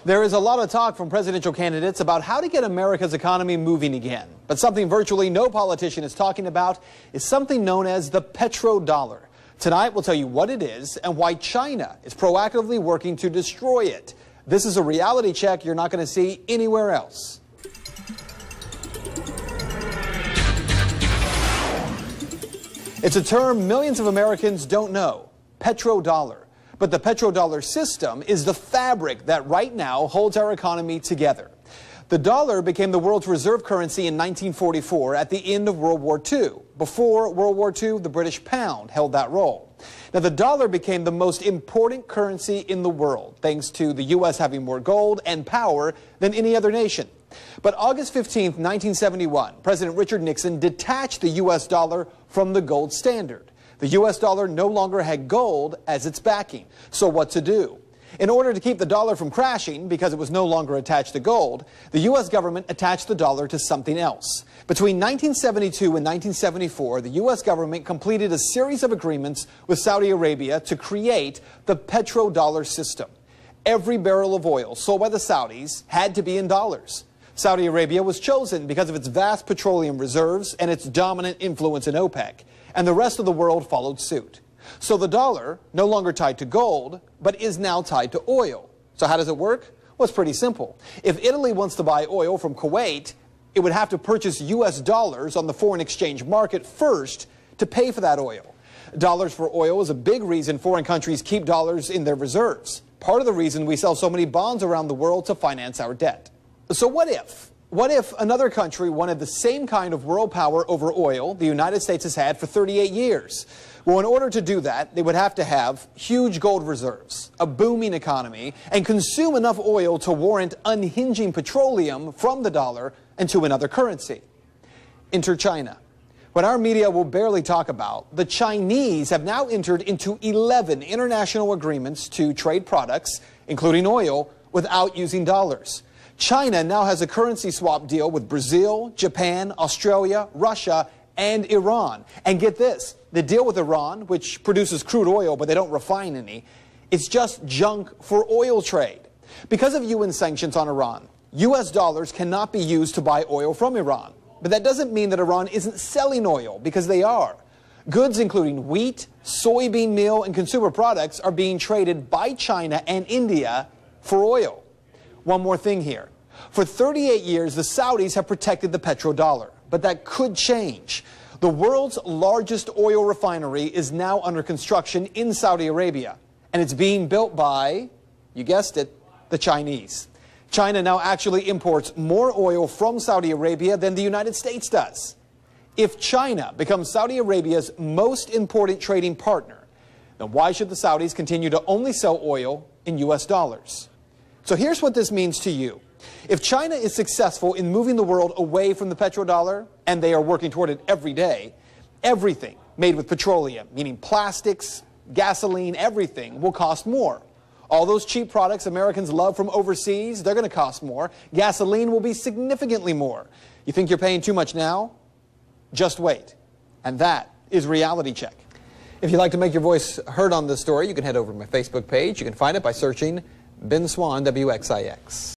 There is a lot of talk from presidential candidates about how to get America's economy moving again. But something virtually no politician is talking about is something known as the petrodollar. Tonight, we'll tell you what it is and why China is proactively working to destroy it. This is a reality check you're not going to see anywhere else. It's a term millions of Americans don't know, petrodollar. But the petrodollar system is the fabric that right now holds our economy together. The dollar became the world's reserve currency in 1944 at the end of World War II. Before World War II, the British pound held that role. Now, the dollar became the most important currency in the world, thanks to the U.S. having more gold and power than any other nation. But August 15, 1971, President Richard Nixon detached the U.S. dollar from the gold standard. The U.S. dollar no longer had gold as its backing. So what to do? In order to keep the dollar from crashing, because it was no longer attached to gold, the U.S. government attached the dollar to something else. Between 1972 and 1974, the U.S. government completed a series of agreements with Saudi Arabia to create the petrodollar system. Every barrel of oil sold by the Saudis had to be in dollars. Saudi Arabia was chosen because of its vast petroleum reserves and its dominant influence in OPEC. And the rest of the world followed suit. So the dollar, no longer tied to gold, but is now tied to oil. So how does it work? Well, it's pretty simple. If Italy wants to buy oil from Kuwait, it would have to purchase U.S. dollars on the foreign exchange market first to pay for that oil. Dollars for oil is a big reason foreign countries keep dollars in their reserves. Part of the reason we sell so many bonds around the world to finance our debt. So what if? What if another country wanted the same kind of world power over oil the United States has had for 38 years? Well, in order to do that, they would have to have huge gold reserves, a booming economy, and consume enough oil to warrant unhinging petroleum from the dollar into another currency. Enter China. What our media will barely talk about, the Chinese have now entered into 11 international agreements to trade products, including oil, without using dollars. China now has a currency swap deal with Brazil, Japan, Australia, Russia, and Iran. And get this, the deal with Iran, which produces crude oil but they don't refine any, it's just junk for oil trade. Because of UN sanctions on Iran, US dollars cannot be used to buy oil from Iran. But that doesn't mean that Iran isn't selling oil, because they are. Goods including wheat, soybean meal, and consumer products are being traded by China and India for oil. One more thing here. For 38 years, the Saudis have protected the petrodollar, but that could change. The world's largest oil refinery is now under construction in Saudi Arabia, and it's being built by, you guessed it, the Chinese. China now actually imports more oil from Saudi Arabia than the United States does. If China becomes Saudi Arabia's most important trading partner, then why should the Saudis continue to only sell oil in US dollars? So here's what this means to you. If China is successful in moving the world away from the petrodollar, and they are working toward it every day, everything made with petroleum, meaning plastics, gasoline, everything, will cost more. All those cheap products Americans love from overseas, they're going to cost more. Gasoline will be significantly more. You think you're paying too much now? Just wait. And that is Reality Check. If you'd like to make your voice heard on this story, you can head over to my Facebook page. You can find it by searching Ben Swan, WXIX.